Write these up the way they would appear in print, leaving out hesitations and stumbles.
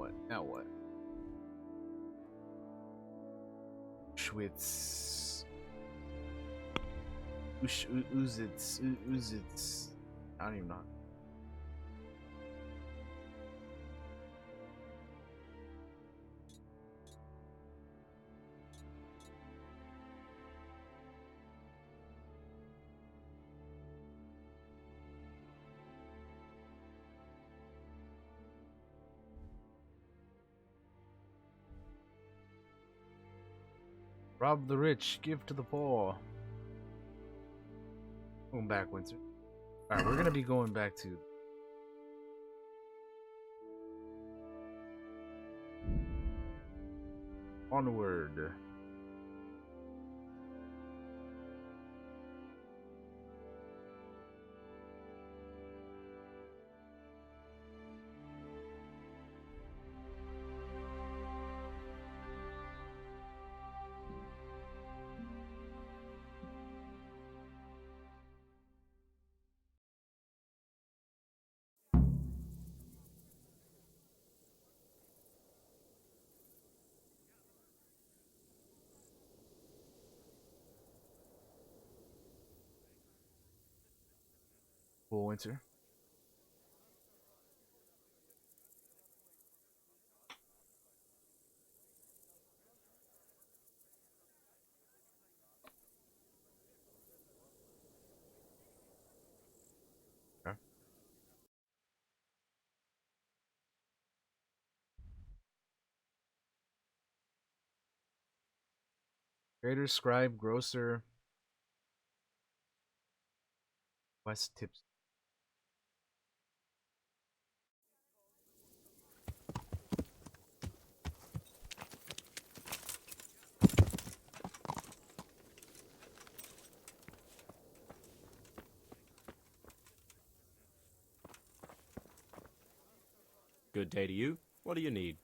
what? Now what? Schwitz. Uzitz. I don't even know. Rob the rich, give to the poor. Going back, Windsor. Alright, we're gonna be going back to onward. Cool, Windsor. Okay. Trader, scribe, grocer, West tips. Good day to you. What do you need?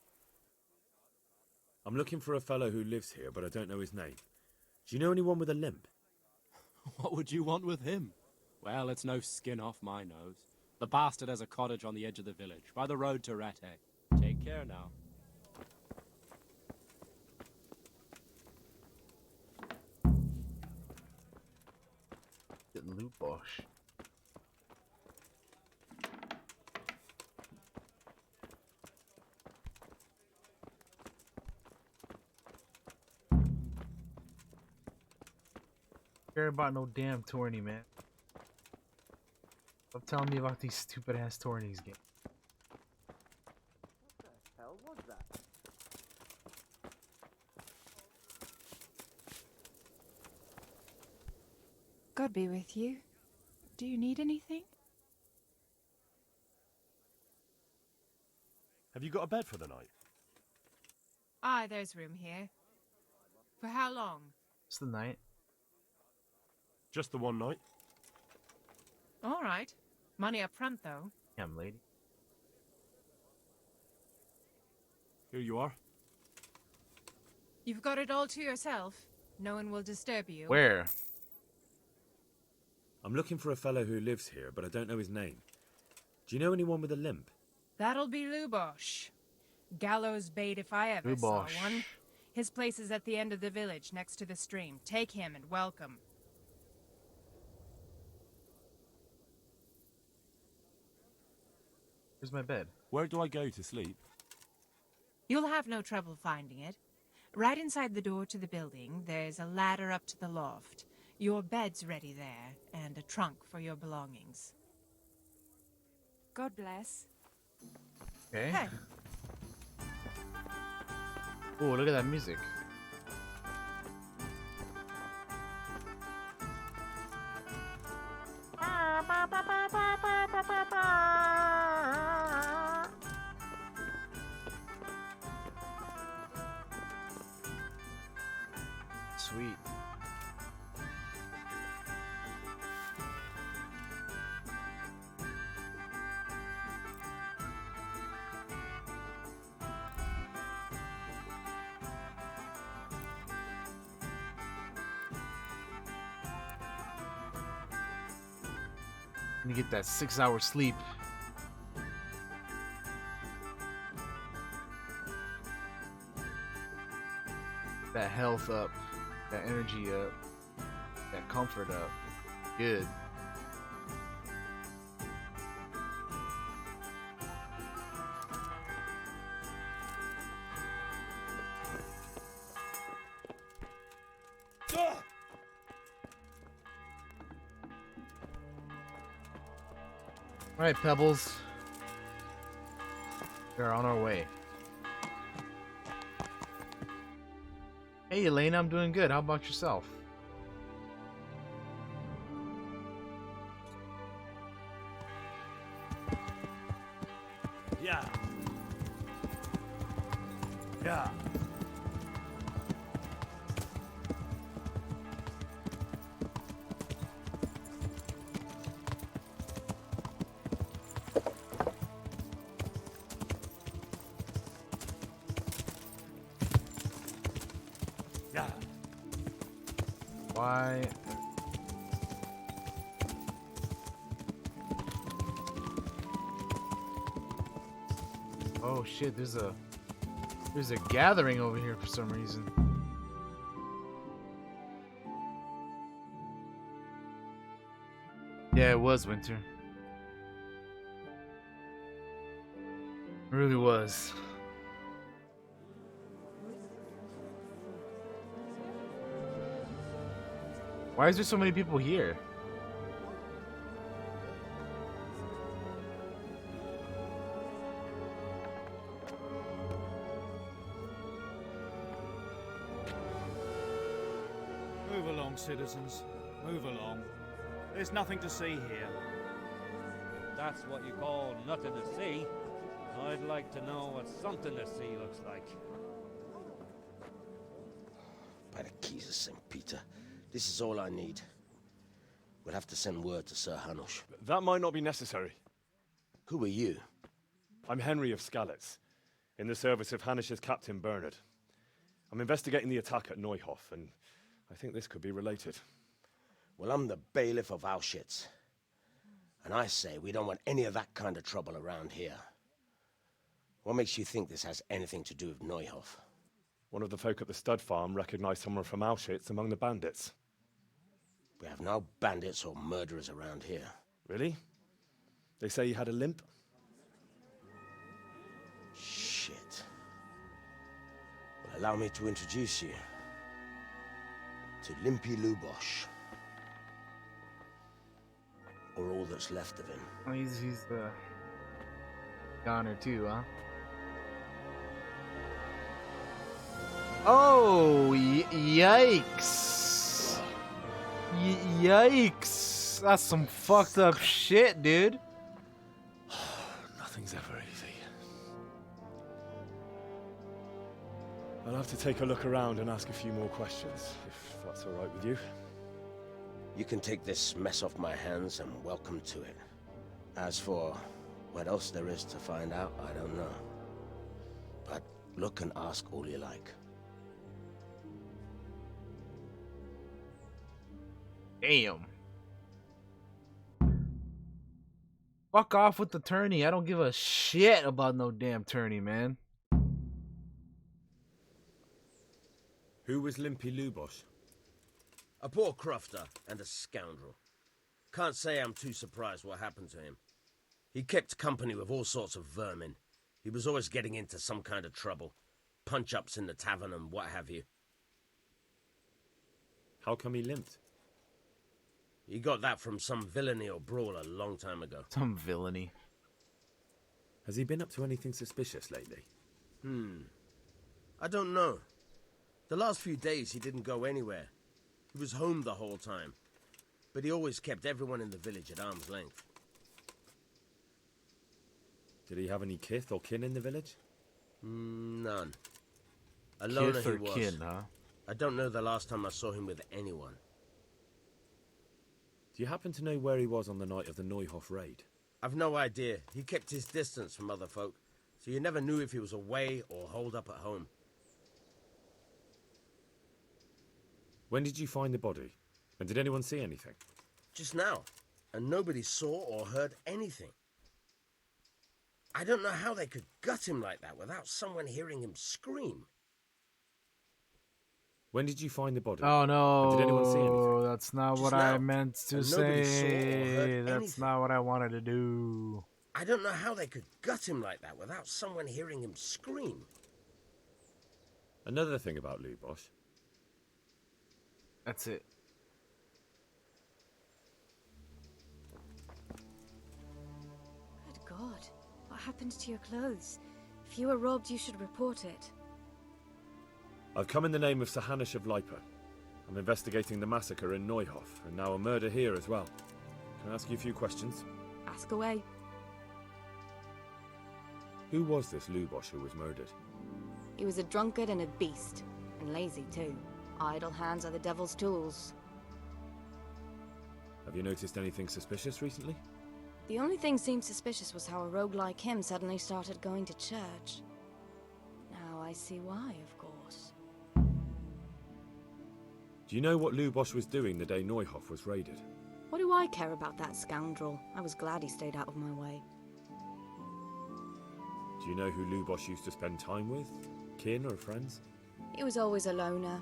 I'm looking for a fellow who lives here, but I don't know his name. Do you know anyone with a limp? What would you want with him? Well, it's no skin off my nose. The bastard has a cottage on the edge of the village, by the road to Rete. Take care now. Getting loot bosh. Care about no damn tourney, man. Stop telling me about these stupid ass tourneys game. What the hell was that? God be with you. Do you need anything? Have you got a bed for the night? Aye, there's room here. For how long? It's the night. Just the one night? All right. Money up front, though. Damn, lady. Here you are. You've got it all to yourself. No one will disturb you. Where? I'm looking for a fellow who lives here, but I don't know his name. Do you know anyone with a limp? That'll be Lubosh. Gallows bait if I ever saw Lubosh. one. His place is at the end of the village, next to the stream. Take him and welcome. Where's my bed? Where do I go to sleep? You'll have no trouble finding it. Right inside the door to the building, there's a ladder up to the loft. Your bed's ready there, and a trunk for your belongings. God bless. Okay. Hey, Oh, look at that music. Sweet. Let me get that 6-hour sleep. that health up, that energy up, that comfort up. Good. All right, Pebbles. We're on our way. Hey, Elena, I'm doing good. How about yourself? Yeah. Yeah. Yeah. Why? Oh shit, there's a gathering over here for some reason. Yeah, it was winter. It really was. Why is there so many people here? Move along, citizens. Move along. There's nothing to see here. That's what you call nothing to see. I'd like to know what something to see looks like. By the keys of St. Peter, this is all I need. We'll have to send word to Sir Hanush. That might not be necessary. Who are you? I'm Henry of Skalitz, in the service of Hanush's Captain Bernard. I'm investigating the attack at Neuhof, and I think this could be related. Well, I'm the bailiff of Auschwitz. And I say we don't want any of that kind of trouble around here. What makes you think this has anything to do with Neuhof? One of the folk at the stud farm recognized someone from Auschwitz among the bandits. We have no bandits or murderers around here. Really? They say he had a limp? Shit. Well, allow me to introduce you to Limpy Lubosh. Or all that's left of him. Oh, he's the goner too, huh? Oh, yikes! Yikes! That's some fucked up shit, dude. Nothing's ever easy. I'll have to take a look around and ask a few more questions, if that's all right with you. You can take this mess off my hands and welcome to it. As for what else there is to find out, I don't know. But look and ask all you like. Damn. Fuck off with the tourney. I don't give a shit about no damn tourney, man. Who was Limpy Lubosh? A poor crofter and a scoundrel. Can't say I'm too surprised what happened to him. He kept company with all sorts of vermin. He was always getting into some kind of trouble. Punch-ups in the tavern and what have you. How come he limped? He got that from some villainy or brawl a long time ago. Some villainy. Has he been up to anything suspicious lately? I don't know. The last few days he didn't go anywhere. He was home the whole time. But he always kept everyone in the village at arm's length. Did he have any kith or kin in the village? None. A loner Kith he or was. kin, huh? I don't know the last time I saw him with anyone. Do you happen to know where he was on the night of the Neuhof raid? I've no idea. He kept his distance from other folk, so you never knew if he was away or holed up at home. When did you find the body? And did anyone see anything? Just now. And nobody saw or heard anything. I don't know how they could gut him like that without someone hearing him scream. When did you find the body? Oh no! Did anyone see anything? That's not Just what I now, meant to and nobody saw or say. heard That's anything. not what I wanted to do. I don't know how they could gut him like that without someone hearing him scream. Another thing about Lubosh. That's it. Good God. What happened to your clothes? If you were robbed, you should report it. I've come in the name of Sahanish of Lipa. I'm investigating the massacre in Neuhof, and now a murder here as well. Can I ask you a few questions? Ask away. Who was this Lubosh who was murdered? He was a drunkard and a beast. And lazy, too. Idle hands are the devil's tools. Have you noticed anything suspicious recently? The only thing seemed suspicious was how a rogue like him suddenly started going to church. Now I see why, of course. Do you know what Lubosh was doing the day Neuhof was raided? What do I care about that scoundrel? I was glad he stayed out of my way. Do you know who Lubosh used to spend time with? Kin or friends? He was always a loner.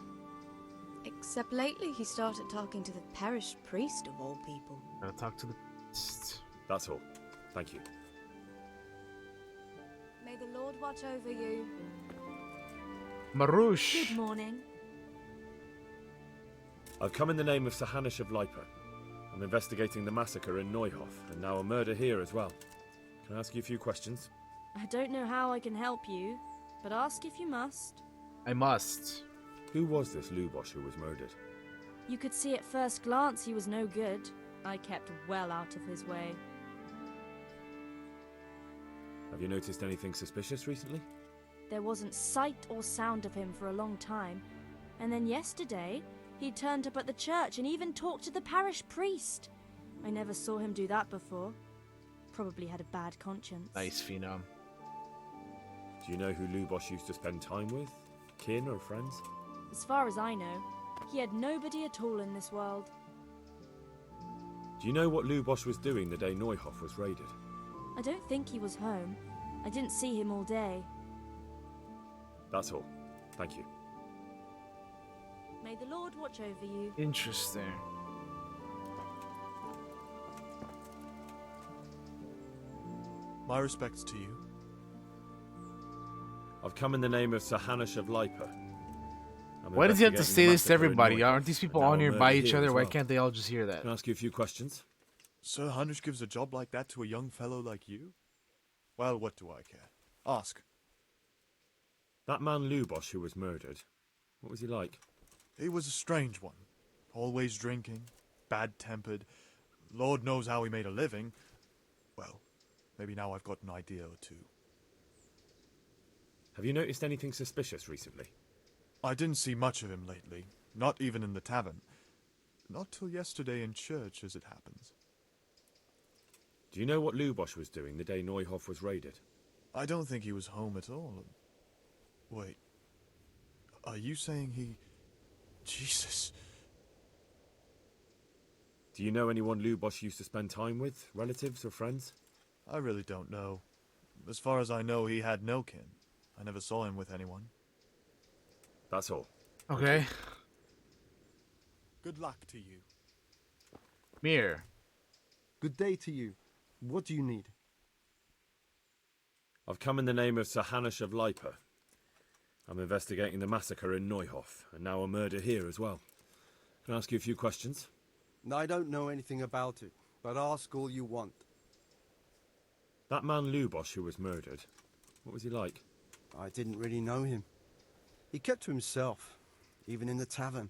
Except lately he started talking to the parish priest of all people. Gotta talk to the. That's all. Thank you. May the Lord watch over you. Marouche. Good morning. I've come in the name of Sahanish of Lipa. I'm investigating the massacre in Neuhof, and now a murder here as well. Can I ask you a few questions? I don't know how I can help you, but ask if you must. I must. Who was this Lubosh who was murdered? You could see at first glance he was no good. I kept well out of his way. Have you noticed anything suspicious recently? There wasn't sight or sound of him for a long time, and then yesterday he turned up at the church and even talked to the parish priest. I never saw him do that before. Probably had a bad conscience. Nice phenom. Do you know who Lubosh used to spend time with? Kin or friends? As far as I know, he had nobody at all in this world. Do you know what Lubosh was doing the day Neuhof was raided? I don't think he was home. I didn't see him all day. That's all. Thank you. May the Lord watch over you. Interesting. My respects to you. I've come in the name of Sahanish of Lipa. Why does he have to say this to everybody? Neuhof, Aren't these people and now all a nearby murder each here other? as Why well. can't they all just hear that? Can I ask you a few questions? Sir Hanish gives a job like that to a young fellow like you? Well, what do I care? Ask. That man Lubosh who was murdered, what was he like? He was a strange one. Always drinking, bad-tempered. Lord knows how he made a living. Well, maybe now I've got an idea or two. Have you noticed anything suspicious recently? I didn't see much of him lately, not even in the tavern. Not till yesterday in church, as it happens. Do you know what Lubosh was doing the day Neuhof was raided? I don't think he was home at all. Wait. Are you saying he... Jesus. Do you know anyone Lubosh used to spend time with? Relatives or friends? I really don't know. As far as I know, he had no kin. I never saw him with anyone. That's all. Okay. Good luck to you. Mir. Good day to you. What do you need? I've come in the name of Sahanish of Lipa. I'm investigating the massacre in Neuhof, and now a murder here as well. Can I ask you a few questions? I don't know anything about it, but ask all you want. That man Lubosh who was murdered, what was he like? I didn't really know him. He kept to himself, even in the tavern.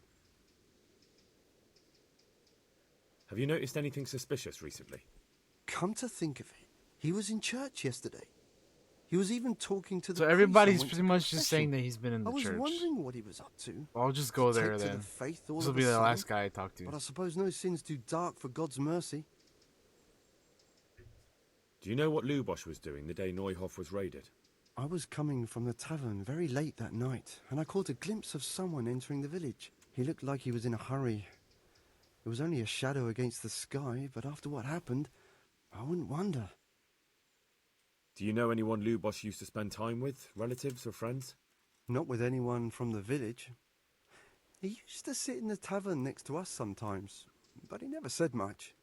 Have you noticed anything suspicious recently? Come to think of it, he was in church yesterday. He was even talking to the So priest everybody's and went pretty to much just confession. saying that he's been in the I was church. wondering what he was up to. I'll just go To there take to then. the faith all This of will be a the sudden. last guy I talk to. But I suppose no sin's too dark for God's mercy. Do you know what Lubosh was doing the day Neuhof was raided? I was coming from the tavern very late that night, and I caught a glimpse of someone entering the village. He looked like he was in a hurry. It was only a shadow against the sky, but after what happened, I wouldn't wonder. Do you know anyone Lubosh used to spend time with? Relatives or friends? Not with anyone from the village. He used to sit in the tavern next to us sometimes, but he never said much.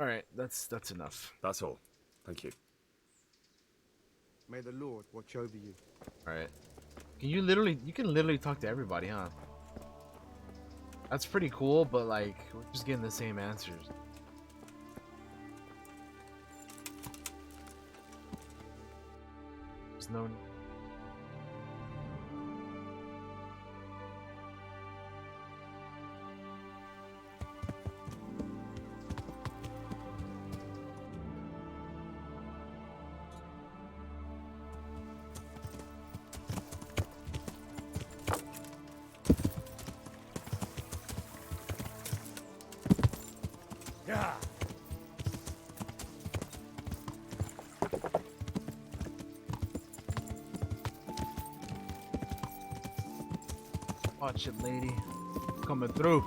Alright, that's enough. That's all. Thank you. May the Lord watch over you. Alright. You can literally talk to everybody, huh? That's pretty cool, but like, we're just getting the same answers. There's no... Yeah. Watch it, lady. Coming through.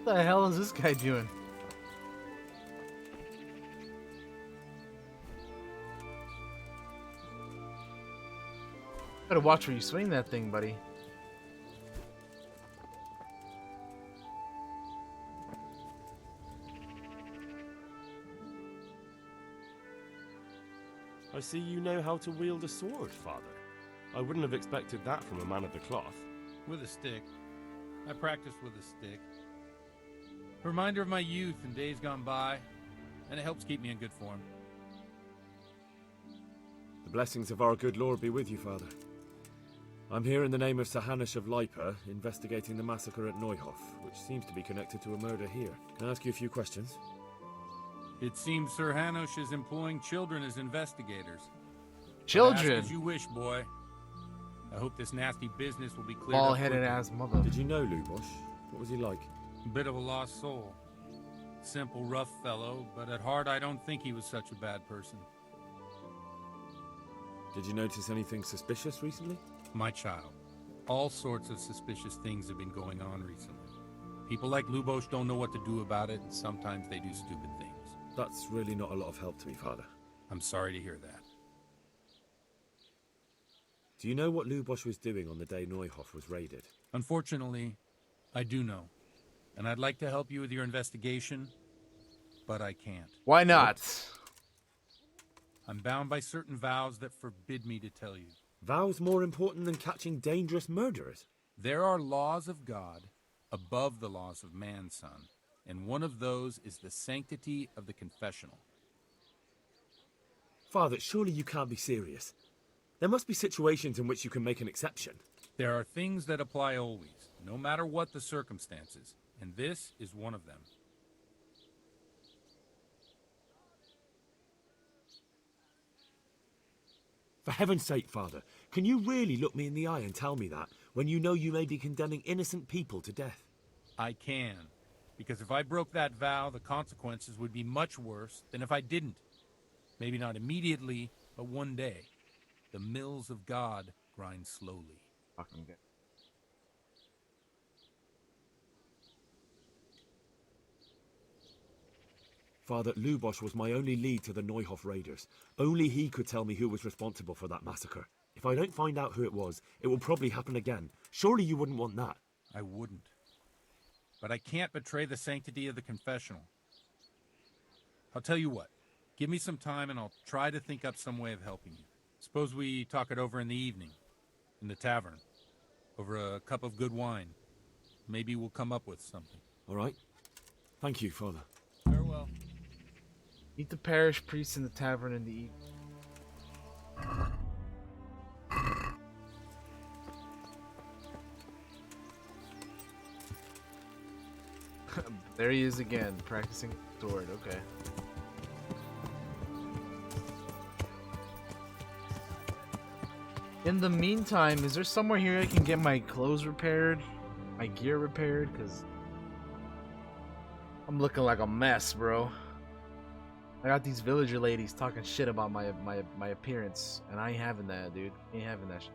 What the hell is this guy doing? Gotta watch where you swing that thing, buddy. I see you know how to wield a sword, Father. I wouldn't have expected that from a man of the cloth. With a stick. I practiced with a stick. A reminder of my youth and days gone by, and it helps keep me in good form. The blessings of our good Lord be with you, Father. I'm here in the name of Sir Hanush of Lipa, investigating the massacre at Neuhof, which seems to be connected to a murder here. Can I ask you a few questions? It seems Sir Hanush is employing children as investigators. Children? Ask as you wish, boy. I hope this nasty business will be cleared Ball-headed up ass mother. Did you know Lubosh? What was he like? A bit of a lost soul. Simple, rough fellow, but at heart I don't think he was such a bad person. Did you notice anything suspicious recently? My child, all sorts of suspicious things have been going on recently. People like Lubosh don't know what to do about it, and sometimes they do stupid things. That's really not a lot of help to me, Father. I'm sorry to hear that. Do you know what Lubosh was doing on the day Neuhof was raided? Unfortunately, I do know. And I'd like to help you with your investigation, but I can't. Why not? I'm bound by certain vows that forbid me to tell you. Vows more important than catching dangerous murderers? There are laws of God above the laws of man, son. And one of those is the sanctity of the confessional. Father, surely you can't be serious. There must be situations in which you can make an exception. There are things that apply always, no matter what the circumstances, and this is one of them. For heaven's sake, Father, can you really look me in the eye and tell me that, when you know you may be condemning innocent people to death? I can, because if I broke that vow, the consequences would be much worse than if I didn't. Maybe not immediately, but one day. The mills of God grind slowly. Fucking good. Father, Lubosh was my only lead to the Neuhof raiders. Only he could tell me who was responsible for that massacre. If I don't find out who it was, it will probably happen again. Surely you wouldn't want that. I wouldn't. But I can't betray the sanctity of the confessional. I'll tell you what. Give me some time and I'll try to think up some way of helping you. Suppose we talk it over in the evening, in the tavern, over a cup of good wine. Maybe we'll come up with something. All right. Thank you, Father. Farewell. Meet the parish priest in the tavern in the evening. There he is again, practicing sword. Okay. In the meantime, is there somewhere here I can get my clothes repaired? My gear repaired? Because I'm looking like a mess, bro. I got these villager ladies talking shit about my appearance, and I ain't having that, dude. Ain't having that shit.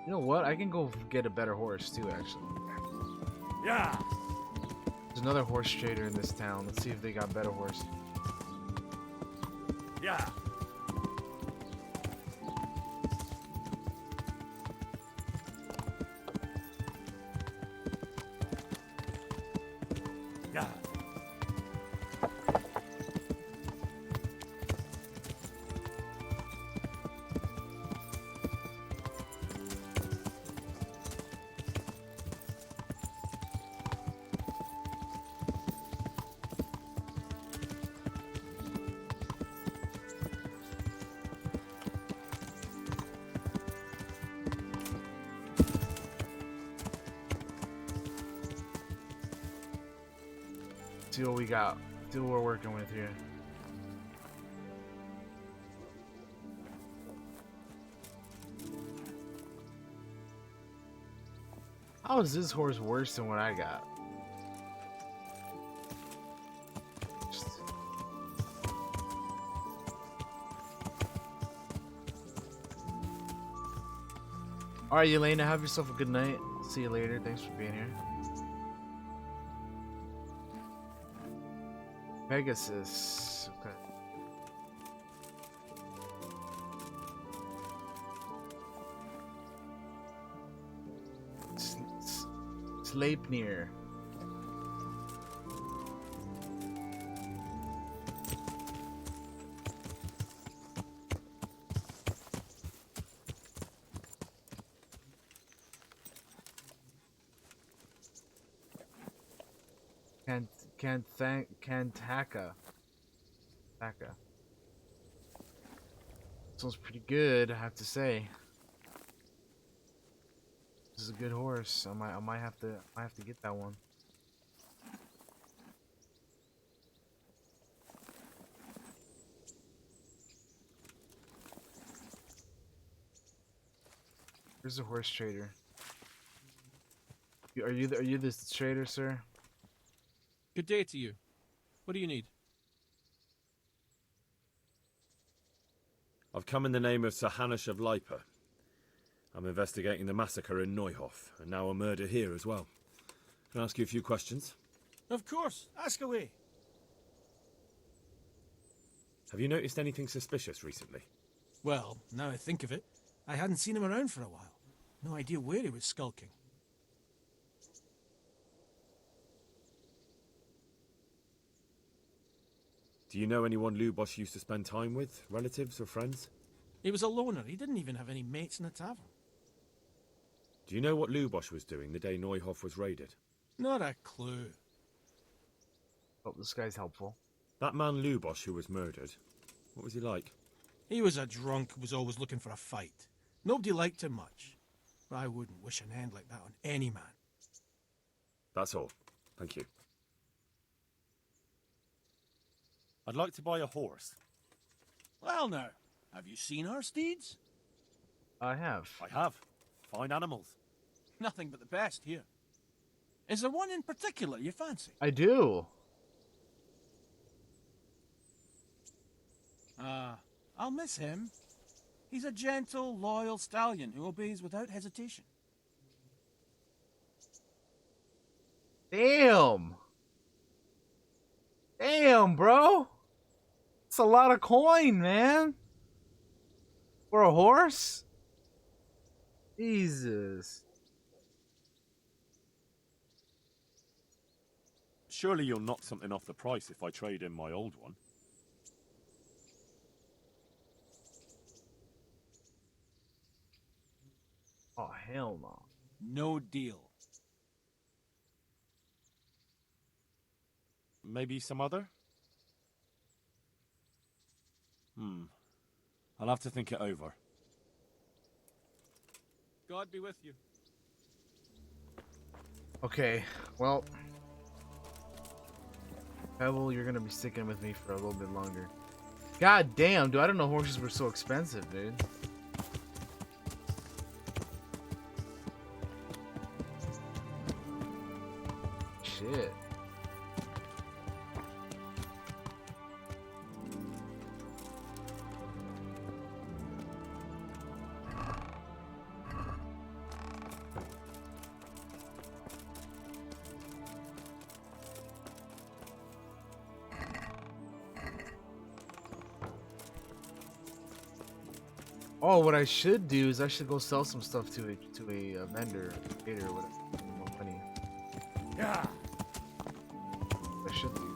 You know what? I can go get a better horse too, actually. Yeah. There's another horse trader in this town. Let's see if they got better horses. Yeah. Yeah. See what we got. See what we're working with here. How is this horse worse than what I got? Alright, Elena, have yourself a good night. See you later. Thanks for being here. Pegasus. Okay. Sleipnir. Kantaka. Sounds pretty good, I have to say. This is a good horse. I might have to get that one. Where's the horse trader? Are you the trader, sir? Good day to you. What do you need? I've come in the name of Sir Hanush of Lipa. I'm investigating the massacre in Neuhof, and now a murder here as well. Can I ask you a few questions? Of course. Ask away. Have you noticed anything suspicious recently? Well, now I think of it, I hadn't seen him around for a while. No idea where he was skulking. Do you know anyone Lubosh used to spend time with? Relatives or friends? He was a loner. He didn't even have any mates in the tavern. Do you know what Lubosh was doing the day Neuhof was raided? Not a clue. Oh, this guy's helpful. That man Lubosh who was murdered, what was he like? He was a drunk who was always looking for a fight. Nobody liked him much. But I wouldn't wish an end like that on any man. That's all. Thank you. I'd like to buy a horse. Well now, have you seen our steeds? I have. I have. Fine animals. Nothing but the best here. Is there one in particular you fancy? I do. I'll miss him. He's a gentle, loyal stallion who obeys without hesitation. Damn. Damn, bro. It's a lot of coin, man. For a horse? Jesus. Surely you'll knock something off the price if I trade in my old one. Oh, hell no. No deal. Maybe some other? I'll have to think it over. God be with you. Okay, well. Pebble, you're gonna be sticking with me for a little bit longer. God damn, dude, I didn't know horses were so expensive, dude. Shit. Oh, what I should do is I should go sell some stuff to a vendor, trader, or whatever. Get more money. Yeah. I should do.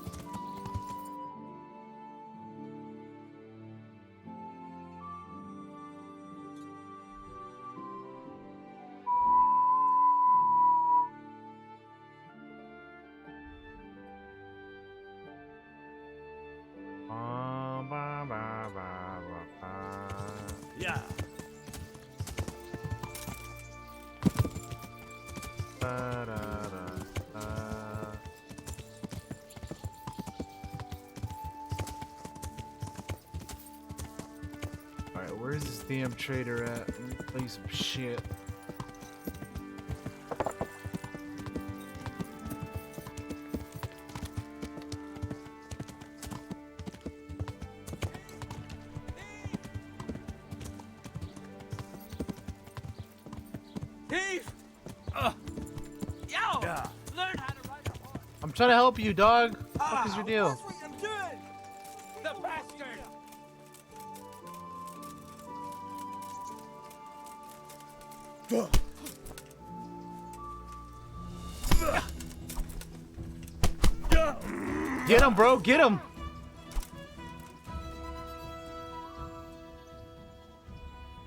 Yeah. Alright, where's this damn trader at? Let me play some shit. Thief! Yo! Yeah. Learn how to ride a horse. I'm trying to help you, dog. What is your deal? That's what I'm doing! The bastard! Get him, bro. Get him.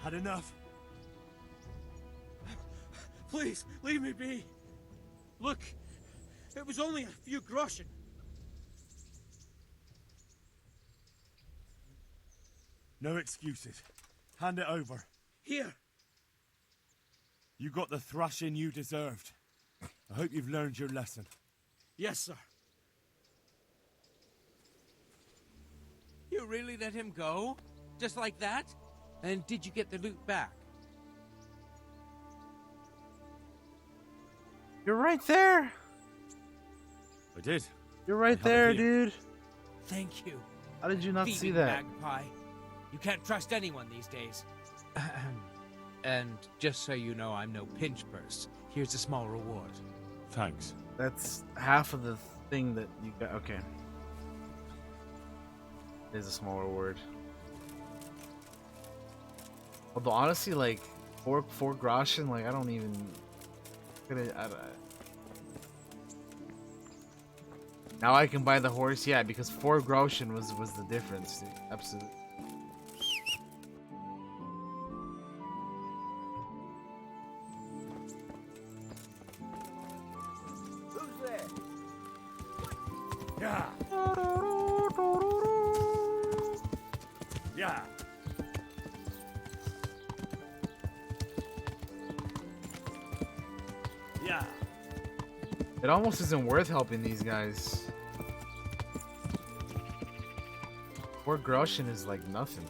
Had enough. Please, leave me be. Look, it was only a few groschen. No excuses. Hand it over. Here. You got the thrashing you deserved. I hope you've learned your lesson. Yes, sir. You really let him go? Just like that? And did you get the loot back? You're right there. I did. You're right I have there, it here. dude. Thank you. How did you not see Thieving that? magpie. You can't trust anyone these days. And just so you know, I'm no pinch purse. Here's a small reward. Thanks. That's half of the thing that you got. Okay. There's a small reward. Although honestly, like four groschen, like I don't even. Now I can buy the horse, yeah, because 4 groschen was the difference, dude. Absolutely. Who's there? Yeah. Yeah. Yeah. It almost isn't worth helping these guys. 4 groschen is like nothing.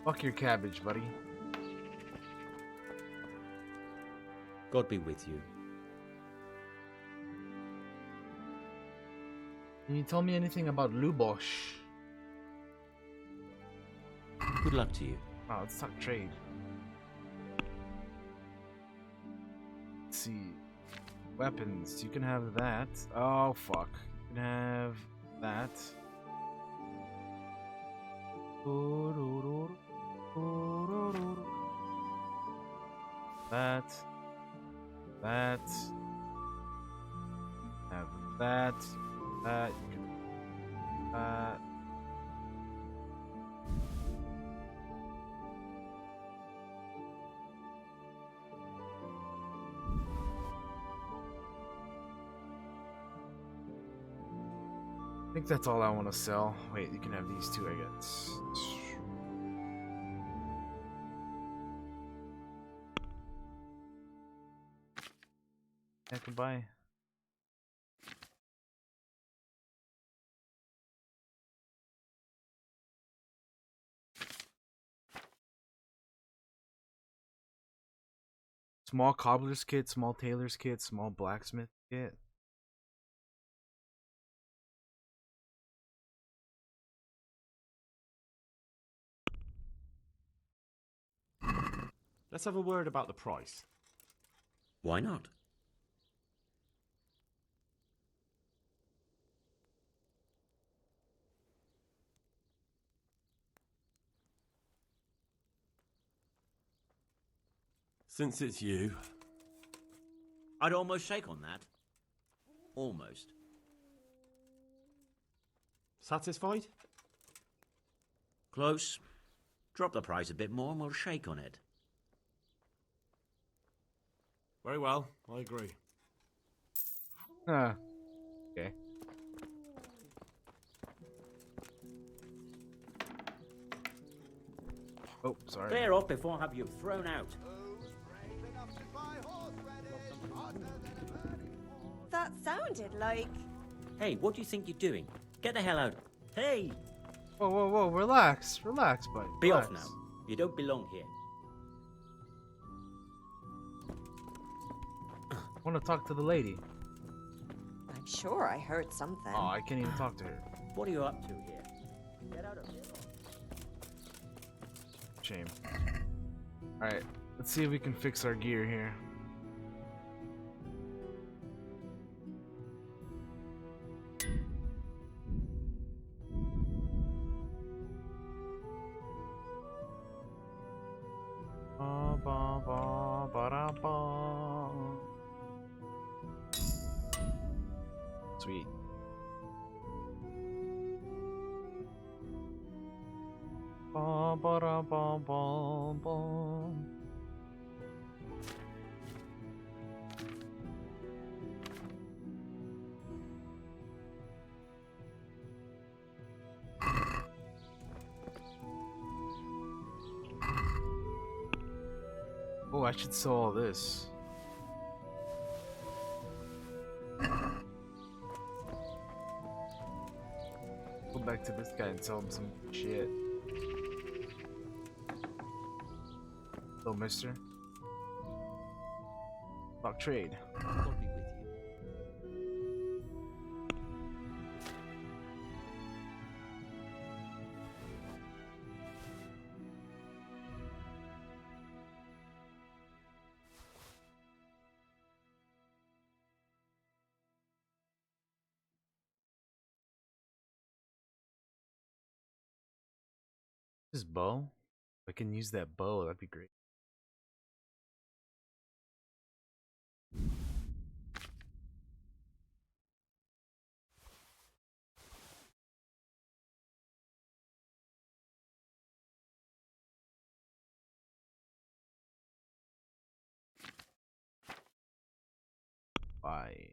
Fuck your cabbage, buddy. God be with you. Can you tell me anything about Lubosh? Good luck to you. Oh, let's talk trade. Let's see. Weapons. You can have that. Oh, fuck. You can have that. That. That. Have that. That. You can. That. I think that's all I want to sell. Wait, you can have these two, I guess. I can buy. Small cobbler's kit, small tailor's kit, small blacksmith kit. Let's have a word about the price. Why not? . Since it's you. I'd almost shake on that. Almost. Satisfied? Close. Drop the price a bit more and we'll shake on it. Very well, I agree. Okay. Oh, sorry. Clear up before I have you thrown out. That sounded like... Hey, what do you think you're doing? Get the hell out. Hey! Whoa, whoa, whoa, relax, buddy. Be relax. off now. You don't belong here. I want to talk to the lady. I'm sure I heard something. Oh, I can't even talk to her. What are you up to here? Get out of here. Shame. Alright, let's see if we can fix our gear here. Ba, ba, ba, ba, da, ba. Sweet. Ba, ba, da, ba, ba, ba. Oh, I should sell all this. Go back to this guy and sell him some shit. Hello, mister. Talk trade. God be with you. This bow? If I can use that bow, that'd be great. Bye.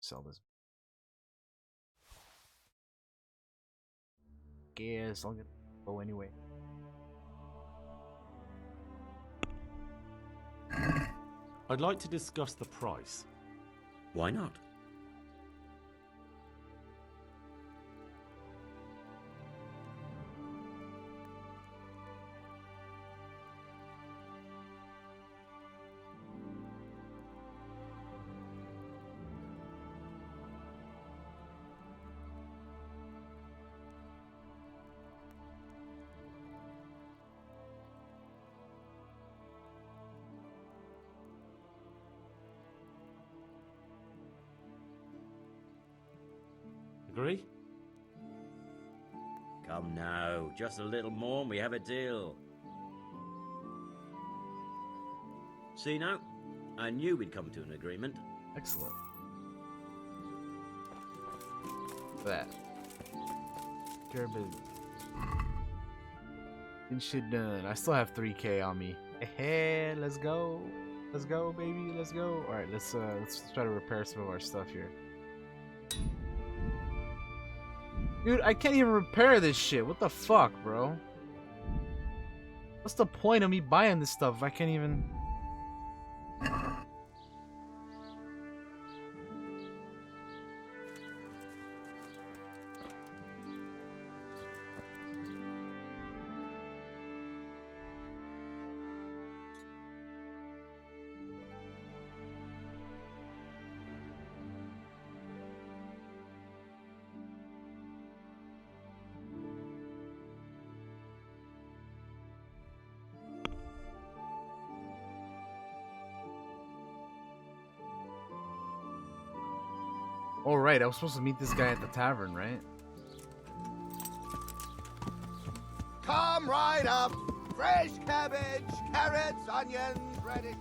Sell this. Guess I'll get the bow anyway. I'd like to discuss the price. Why not? Agree? Come now, just a little more and we have a deal. See now? I knew we'd come to an agreement. Excellent. That. Care business. And shit done. I still have 3K on me. Hey, let's go. Let's go, baby. Let's go. All right, let's try to repair some of our stuff here. Dude, I can't even repair this shit. What the fuck, bro? What's the point of me buying this stuff if I can't even... Oh, right. I was supposed to meet this guy at the tavern, right? Come right up. Fresh cabbage, carrots, onions, radishes.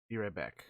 Be right back.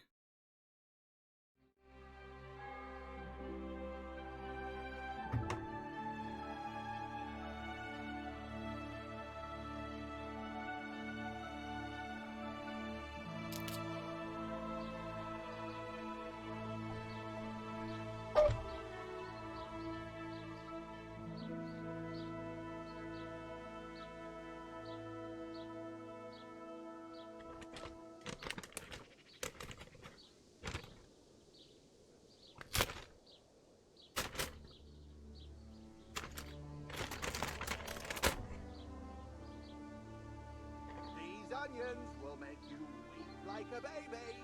These onions will make you weep like a baby.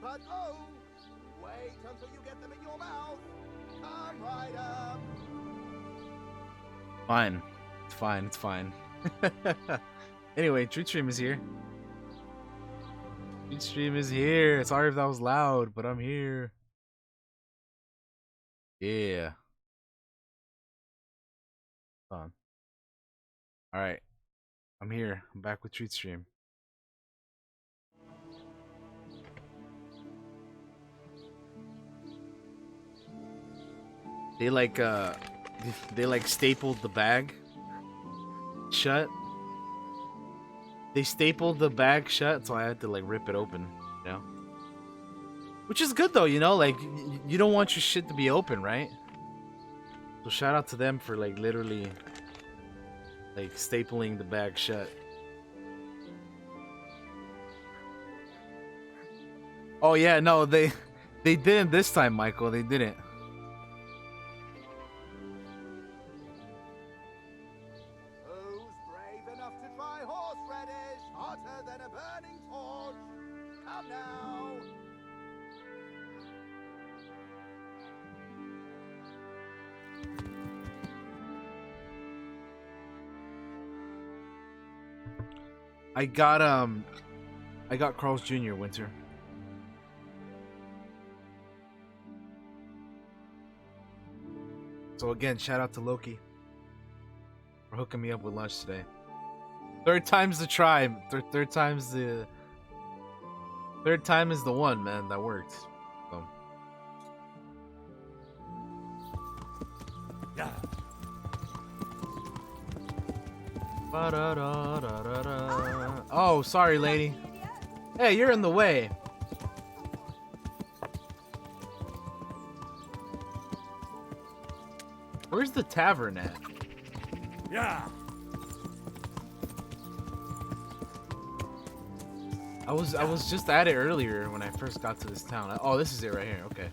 But oh, wait until you get them in your mouth. Come right up. Fine. It's fine. It's fine. Anyway, Treat Stream is here. Treat Stream is here. Sorry if that was loud, but I'm here. Yeah. Fun. Alright. I'm here. I'm back with Treat Stream. They like stapled the bag shut. They stapled the bag shut, so I had to like rip it open, you know? Which is good though, you know, like you don't want your shit to be open, right? So shout out to them for like literally like stapling the bag shut. Oh yeah, no, they didn't this time, Michael. They didn't. Who's brave enough to try horseradish hotter than a burning torch? Come now. I got Carl's Jr. Winter. So again, shout out to Loki for hooking me up with lunch today. Third time's the try. Third time's the third time is the one, man. That worked. So. Yeah. Ba-da-da-da-da-da. Oh, sorry, lady. Hey, you're in the way. Where's the tavern at? Yeah. I was just at it earlier when I first got to this town. Oh, this is it right here. Okay.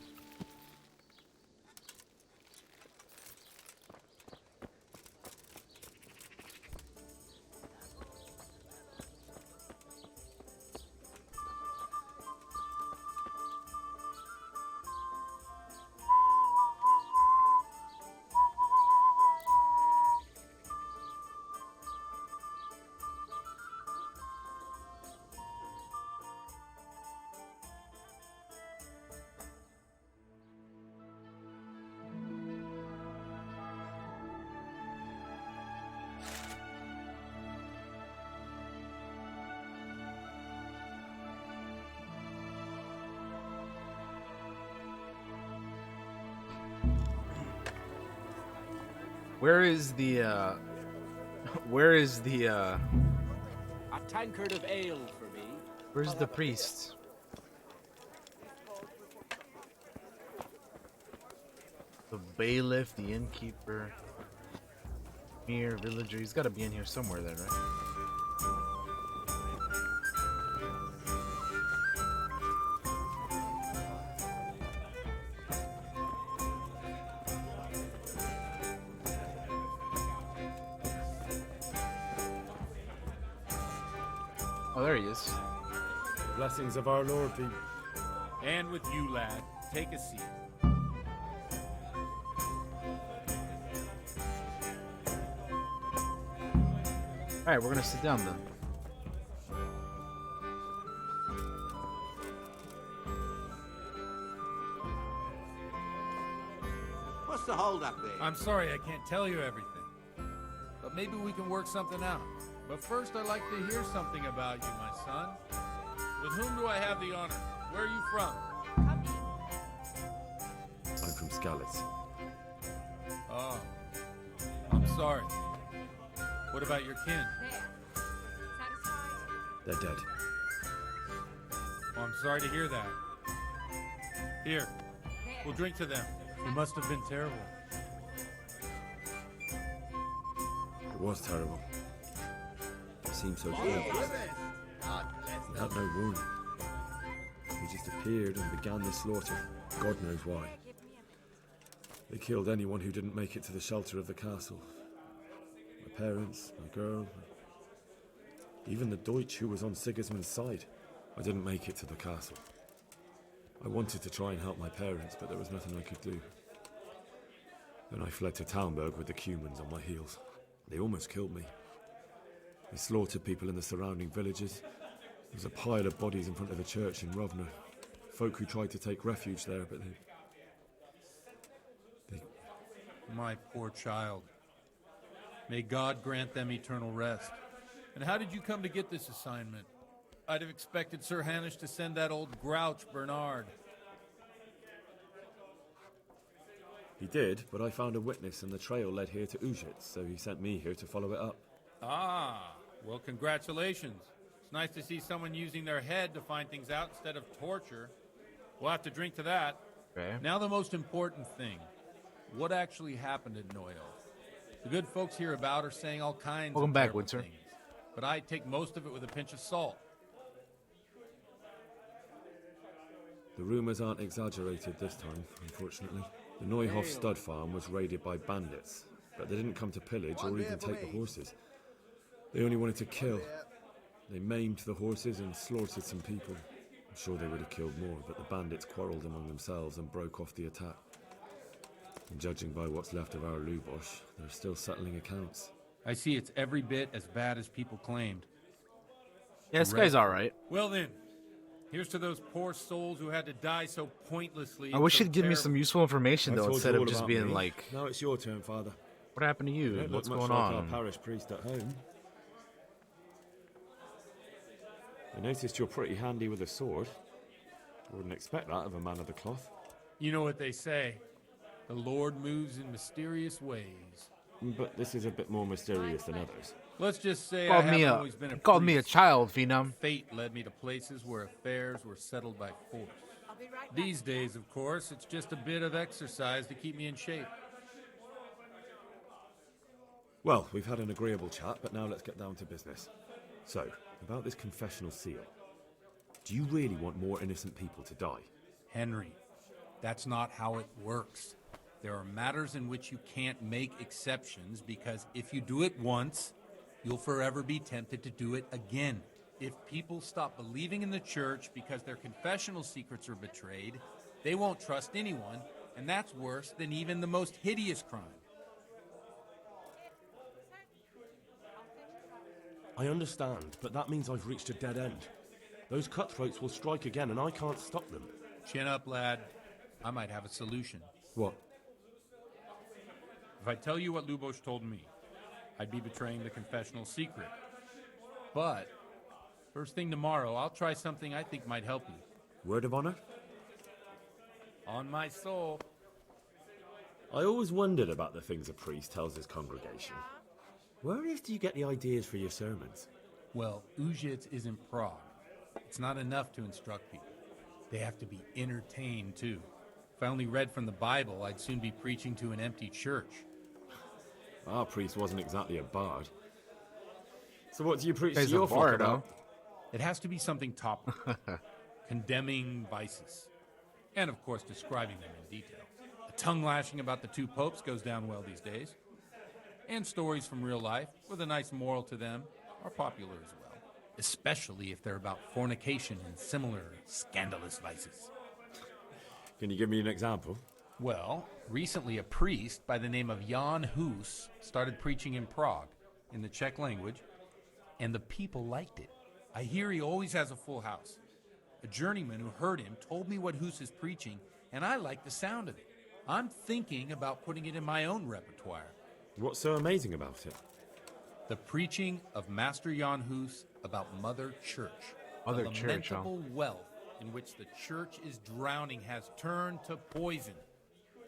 Where is the A tankard of ale for me. where's the priest? The bailiff, the innkeeper, mere villager. He's got to be in here somewhere then, right? Oh, there he is. The blessings of our Lord be And with you, lad. Take a seat. Alright, we're gonna sit down then. What's the hold up there? I'm sorry I can't tell you everything. But maybe we can work something out. But first I'd like to hear something about you, my son. With whom do I have the honor? Where are you from? I'm from Skalitz. Oh. I'm sorry. What about your kin? They're dead. Oh, I'm sorry to hear that. Here, we'll drink to them. It must have been terrible. It was terrible. It seemed so clear. We had no warning. They just appeared and began the slaughter. God knows why. They killed anyone who didn't make it to the shelter of the castle. My parents, my girl, even the Deutsch who was on Sigismund's side. I didn't make it to the castle. I wanted to try and help my parents, but there was nothing I could do. Then I fled to Talmberg with the Cumans on my heels. They almost killed me. They slaughtered people in the surrounding villages. There was a pile of bodies in front of the church in Rovna. Folk who tried to take refuge there, but they... My poor child. May God grant them eternal rest. And how did you come to get this assignment? I'd have expected Sir Hanush to send that old grouch, Bernard. He did, but I found a witness and the trail led here to Ujitz, so he sent me here to follow it up. Ah, well, congratulations. It's nice to see someone using their head to find things out instead of torture. We'll have to drink to that. Okay. Now the most important thing. What actually happened at Neuhof? The good folks hereabout are saying all kinds Welcome of back, terrible Winter. things, but I take most of it with a pinch of salt. The rumours aren't exaggerated this time, unfortunately. The Neuhof stud farm was raided by bandits, but they didn't come to pillage or even take the horses. They only wanted to kill. They maimed the horses and slaughtered some people. I'm sure they would have killed more, but the bandits quarrelled among themselves and broke off the attack. And judging by what's left of our Lubosh, they're still settling accounts. I see it's every bit as bad as people claimed. Yeah, this guy's alright. Well then, here's to those poor souls who had to die so pointlessly. I wish so he'd give me some useful information, I though, told instead you of all just about being me. like, Now it's your turn, Father. what happened to you? You don't What's look much going like on? our parish priest at home. I noticed you're pretty handy with a sword. I wouldn't expect that of a man of the cloth. You know what they say. The Lord moves in mysterious ways. But this is a bit more mysterious than others. Let's just say Called I me haven't a- always been a he called me a priest. child, Phenom. Fate led me to places where affairs were settled by force. These days, of course, it's just a bit of exercise to keep me in shape. Well, we've had an agreeable chat, but now let's get down to business. So, about this confessional seal. Do you really want more innocent people to die? Henry, that's not how it works. There are matters in which you can't make exceptions because if you do it once, you'll forever be tempted to do it again. If people stop believing in the church because their confessional secrets are betrayed, they won't trust anyone, and that's worse than even the most hideous crime. I understand, but that means I've reached a dead end. Those cutthroats will strike again, and I can't stop them. Chin up, lad. I might have a solution. What? If I tell you what Lubosh told me, I'd be betraying the confessional secret. But, first thing tomorrow, I'll try something I think might help you. Word of honor? On my soul. I always wondered about the things a priest tells his congregation. Where on earth do you get the ideas for your sermons? Well, Ujitz isn't Prague. It's not enough to instruct people. They have to be entertained, too. If I only read from the Bible, I'd soon be preaching to an empty church. Our priest wasn't exactly a bard. So what do you preach to He's a your flock bard, about? It has to be something topical. Condemning vices. And, of course, describing them in detail. A tongue lashing about the two popes goes down well these days. And stories from real life, with a nice moral to them, are popular as well. Especially if they're about fornication and similar scandalous vices. Can you give me an example? Well, recently a priest by the name of Jan Hus started preaching in Prague, in the Czech language, and the people liked it. I hear he always has a full house. A journeyman who heard him told me what Hus is preaching, and I like the sound of it. I'm thinking about putting it in my own repertoire. What's so amazing about it? The preaching of Master Jan Hus about Mother Church. Mother the Church, huh? lamentable wealth in which the church is drowning has turned to poison,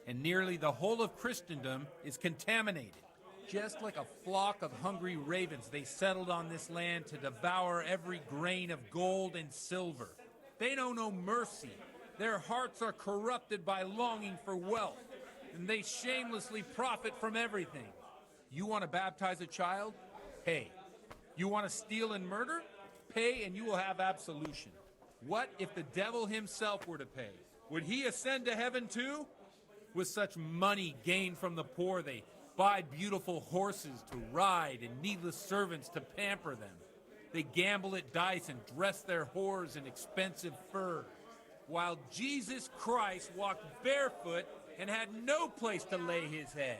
and nearly the whole of Christendom is contaminated. Just like a flock of hungry ravens, they settled on this land to devour every grain of gold and silver. They know no mercy. Their hearts are corrupted by longing for wealth, and they shamelessly profit from everything. You want to baptize a child? Pay. You want to steal and murder? Pay and you will have absolution. What if the devil himself were to pay? Would he ascend to heaven too? With such money gained from the poor, they buy beautiful horses to ride and needless servants to pamper them. They gamble at dice and dress their whores in expensive furs, while Jesus Christ walked barefoot and had no place to lay his head.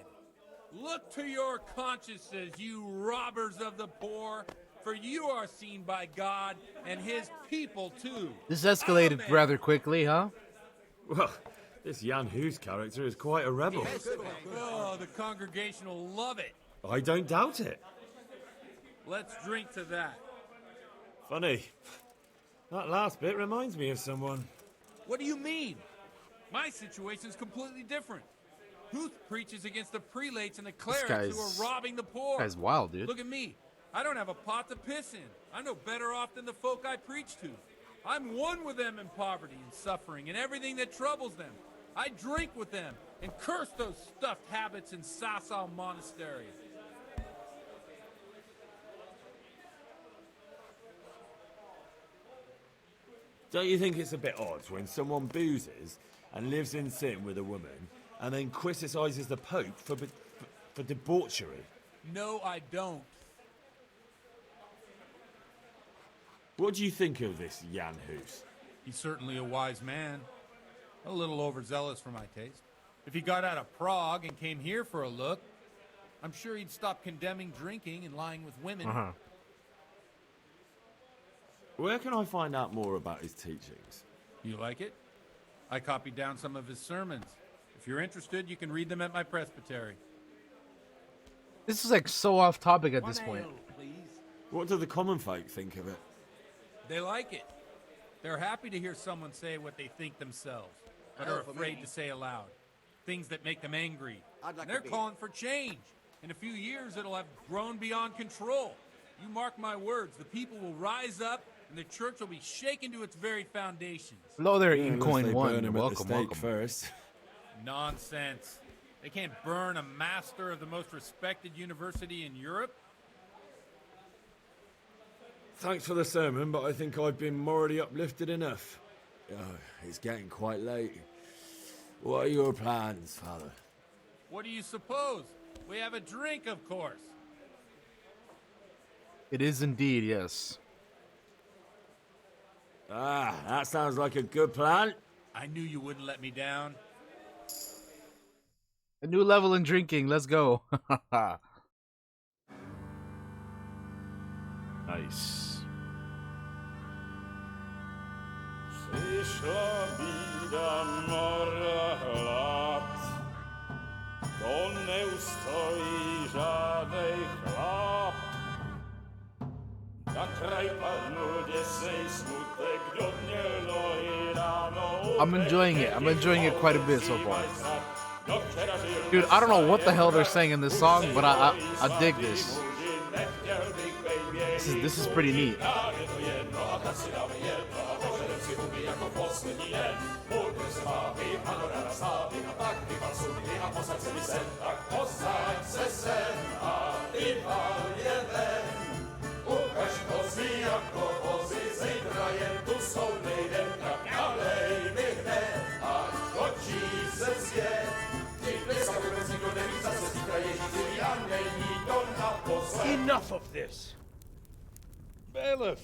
Look to your consciences, you robbers of the poor, for you are seen by God and his people too. This escalated Amen. rather quickly, huh? Well, this Jan Hus character is quite a rebel. Oh, the congregation will love it. I don't doubt it. Let's drink to that. Funny. That last bit reminds me of someone. What do you mean? My situation's completely different. Huth preaches against the prelates and the clerics who are robbing the poor. This guy's wild, dude. Look at me. I don't have a pot to piss in. I'm no better off than the folk I preach to. I'm one with them in poverty and suffering and everything that troubles them. I drink with them and curse those stuffed habits in Sasau Monastery. Don't you think it's a bit odd when someone boozes and lives in sin with a woman and then criticises the Pope for debauchery? No, I don't. What do you think of this Jan Hus? He's certainly a wise man. A little overzealous for my taste. If he got out of Prague and came here for a look, I'm sure he'd stop condemning drinking and lying with women. Where can I find out more about his teachings? You like it? I copied down some of his sermons. If you're interested, you can read them at my presbytery. This is like so off topic at this point. What do the common folk think of it? They like it. They're happy to hear someone say what they think themselves, but are afraid to say aloud. Things that make them angry. And they're calling for change. In a few years, it'll have grown beyond control. You mark my words, the people will rise up, and the church will be shaken to its very foundations. Hello there, Unless Incoin they One. burn him at the Welcome, stake welcome. first. Nonsense. They can't burn a master of the most respected university in Europe. Thanks for the sermon, but I think I've been morally uplifted enough. Oh, it's getting quite late. What are your plans, Father? What do you suppose? We have a drink, of course. It is indeed, yes. Ah, that sounds like a good plan. I knew you wouldn't let me down. A new level in drinking. Let's go. Nice. Przyszła bida mora lat, to nie ustoi żadnej chlap. Na kraj padł desej smutek do dnielo I rano. I'm enjoying it. I'm enjoying it quite a bit so far. Dude, I don't know what the hell they're saying in this song, but I dig this. This is pretty neat. Enough of this! Bailiff!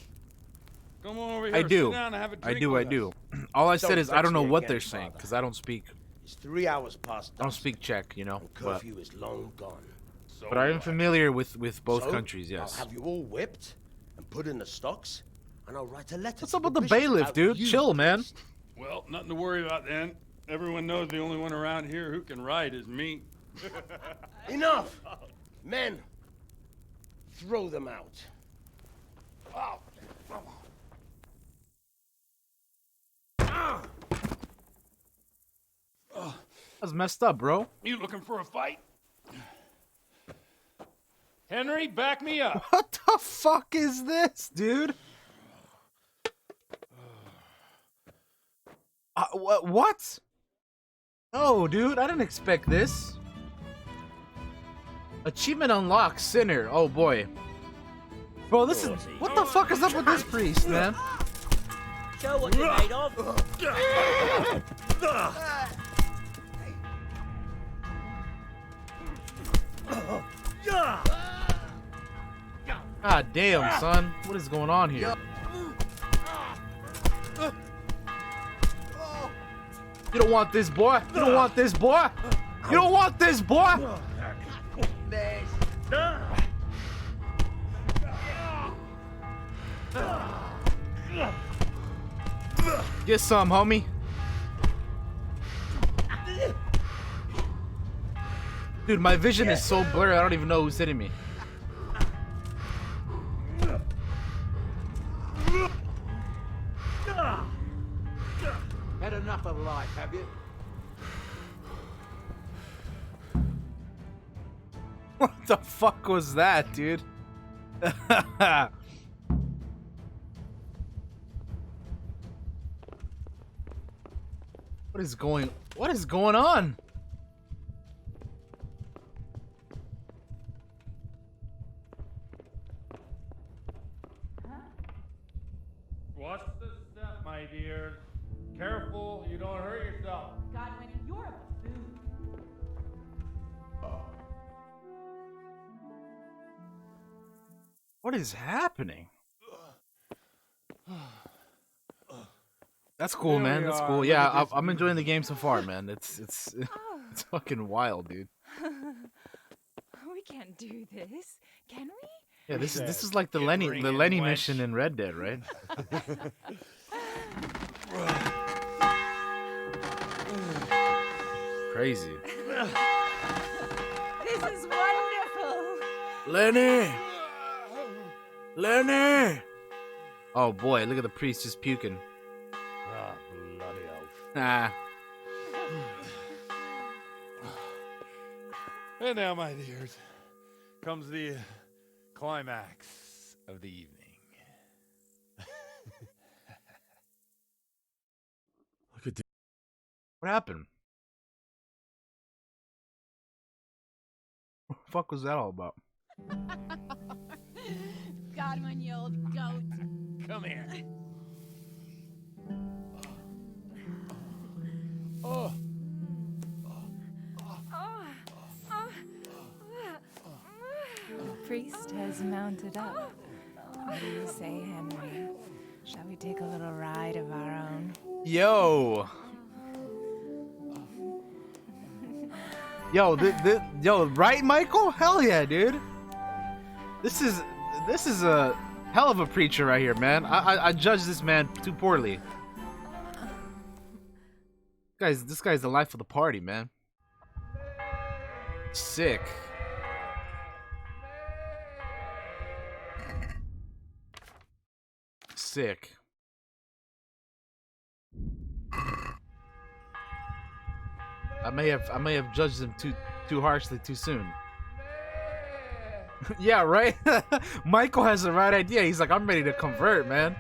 Come on over here. I do. Sit down and have a I drink do. I with do. us. All I said Don't is I vex don't know me what again, they're saying Father. because I don't speak. It's 3 hours past I don't dusk. speak Czech, you know. And curfew is long gone. But I am familiar with both So, countries. Yes. I'll have you all whipped and put in the stocks, and I'll write a letter. What's to up with the bishop bailiff, about dude? you, Chill, man. Well, nothing to worry about then. Everyone knows the only one around here who can ride is me. Enough! Men, throw them out. Oh. That's messed up, bro. You looking for a fight? Henry, back me up. What the fuck is this, dude? What? No, dude, I didn't expect this. Achievement unlocked, Sinner. Oh boy. Bro, this is... What the fuck is up with this priest, man? Show what you're made of. God damn, son. What is going on here? You don't want this, boy. You don't want this, boy. You don't want this, boy. Get some, homie. Dude, my vision is so blurry, I don't even know who's hitting me. Had enough of life, have you? What the fuck was that, dude? What is going on? Watch the step, my dears. Careful, you don't hurt yourself. Godwin, you're a buffoon. What is happening? That's cool, Here man. we That's are. cool. Look Yeah, at this I'm enjoying the game so far, man. It's fucking wild, dude. We can't do this, can we? Yeah, this is like the Lenny mission in Red Dead, right? Crazy. This is wonderful. Lenny! Lenny! Oh boy, look at the priest just puking. Ah, bloody oath. Ah. And now, my dears, comes the climax of the evening. What happened? What the fuck was that all about? Godwin, you old goat. Come here. Oh. The priest has mounted up. What do you say, Henry? Shall we take a little ride of our own? Yo! Yo, right, Michael? Hell yeah, dude. This is a hell of a preacher right here, man. I judge this man too poorly. This guy's the life of the party, man. Sick. Sick. I may have judged him too harshly too soon. Yeah, right? Michael has the right idea. He's like, I'm ready to convert, man.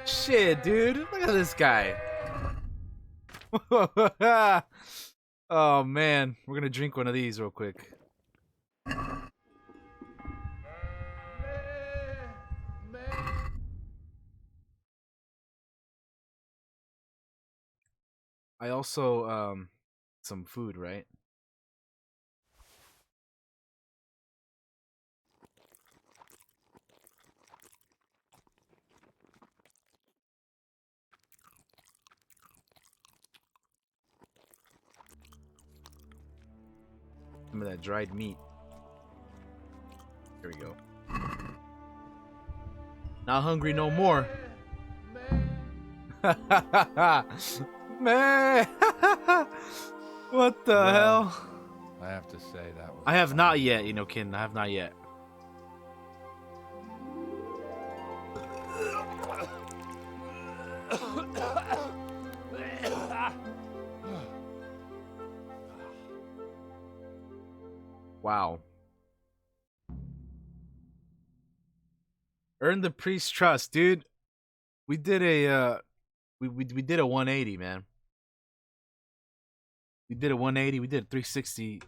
Shit, dude. Look at this guy. Oh, man. We're gonna drink one of these real quick. I also, some food, right? Some of that dried meat. There we go. Not hungry no more. Man. What the hell? I have to say that was. I have not yet, Kin. I have not yet. Wow. Earn the priest's trust, dude. We did a we did a 180, man. We did a 180. We did a 360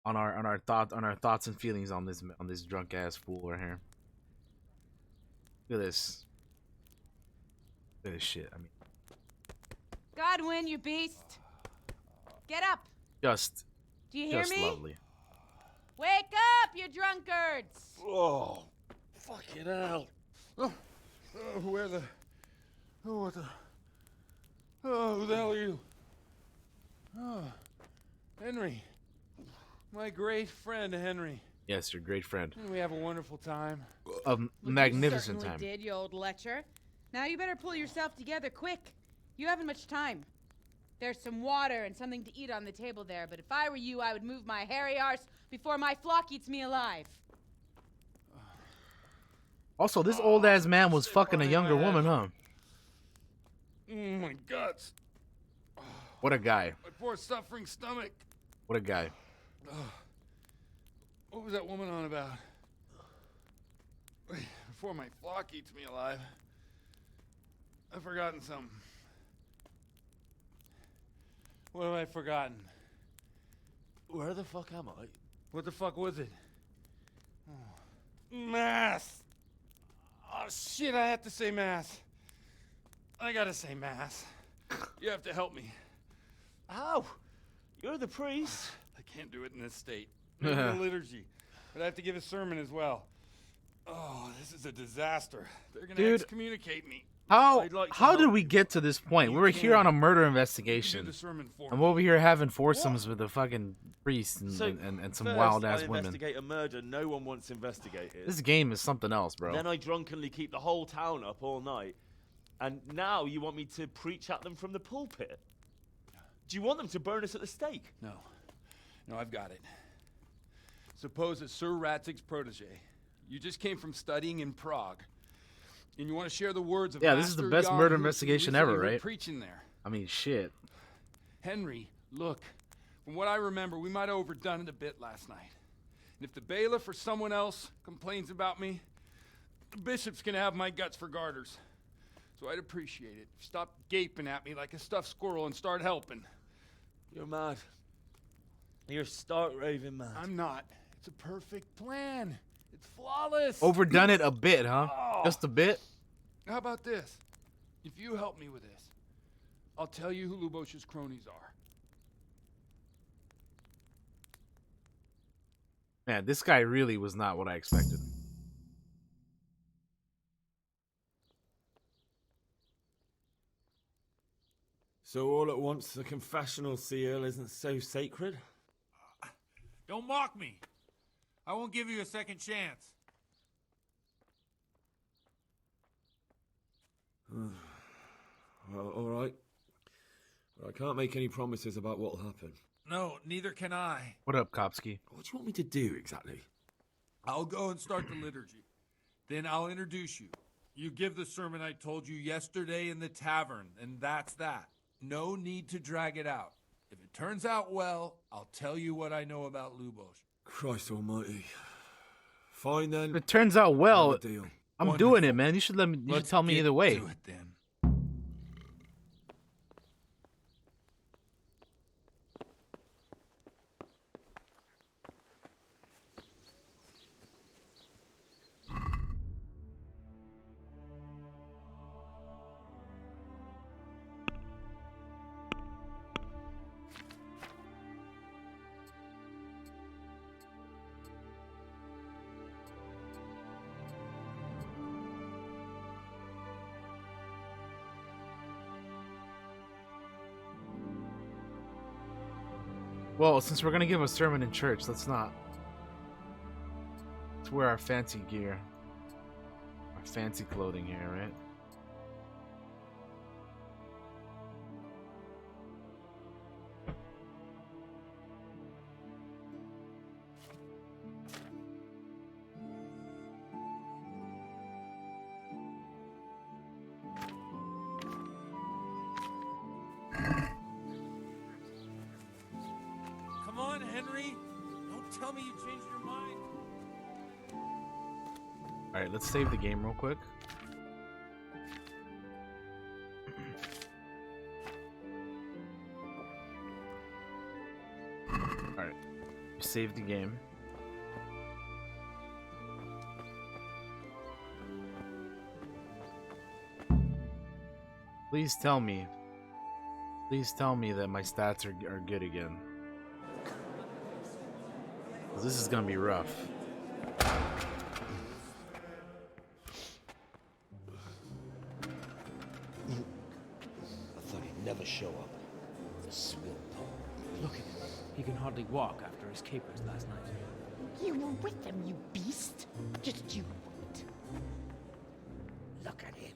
on our thoughts and feelings on this drunk ass fool right here. Look at this. Look at this shit. I mean, Godwin, you beast! Get up! just Do you hear me? lovely. Wake up, you drunkards! Oh, fucking hell. Where the... Oh, what the... Oh, who the hell are you? Oh, Henry. My great friend, Henry. Yes, your great friend. And we have a wonderful time. A magnificent You time. did, you old lecher. Now you better pull yourself together quick. You haven't much time. There's some water and something to eat on the table there, but if I were you, I would move my hairy arse before my flock eats me alive. Also, this old ass man was fucking a younger woman, huh? Oh, my guts. What a guy. My poor suffering stomach. What a guy. What was that woman on about? Before my flock eats me alive. I've forgotten something. What have I forgotten? Where the fuck am I? What the fuck was it? Mass! Oh shit, I have to say mass. I gotta say mass. You have to help me. How? You're the priest. I can't do it in this state. Maybe the liturgy. But I have to give a sermon as well. Oh, this is a disaster. They're gonna Dude, excommunicate me. How did we get to this point? We were here on a murder investigation. I'm over here having foursomes with a fucking priest and some first wild ass I women. investigate a murder no one wants investigated. This game is something else, bro. Then I drunkenly keep the whole town up all night. And now you want me to preach at them from the pulpit? Do you want them to burn us at the stake? No. No, I've got it. Suppose that Sir Ratzig's protege. You just came from studying in Prague. And you want to share the words of This is the Master best Jan murder Hus, who investigation recently ever, heard right? Preaching there. I mean, shit. Henry, look. From what I remember, we might have overdone it a bit last night. And if the bailiff or someone else complains about me, the bishop's gonna have my guts for garters. So I'd appreciate it. Stop gaping at me like a stuffed squirrel and start helping. You're mad. You're stark raving mad. I'm not. It's a perfect plan. It's flawless. Overdone it a bit, huh? Oh. Just a bit? How about this? If you help me with this, I'll tell you who Lubosh's cronies are. Man, this guy really was not what I expected. So all at once, the confessional seal isn't so sacred? Don't mock me. I won't give you a second chance. Well, all right. But I can't make any promises about what'll happen. No, neither can I. What up, Kopsky? What do you want me to do exactly? I'll go and start the liturgy. Then I'll introduce you. You give the sermon I told you yesterday in the tavern, and that's that. No need to drag it out. If it turns out well, I'll tell you what I know about Lubosh. Christ almighty. Fine then. If it turns out well, Have a deal. I'm doing it, man. You should let me. You should tell me either way. Do it then. Well, since we're gonna give a sermon in church, let's not. Let's wear our fancy gear. Our fancy clothing here, right? Come on, Henry. Don't tell me you changed your mind. Alright, let's save the game real quick. Alright, save the game. Please tell me that my stats are good again. 'Cause this is gonna be rough. I thought he'd never show up. The swill pole. Look at him. He can hardly walk after his capers last night. You were with them, you beast. Just you wait. Look at him.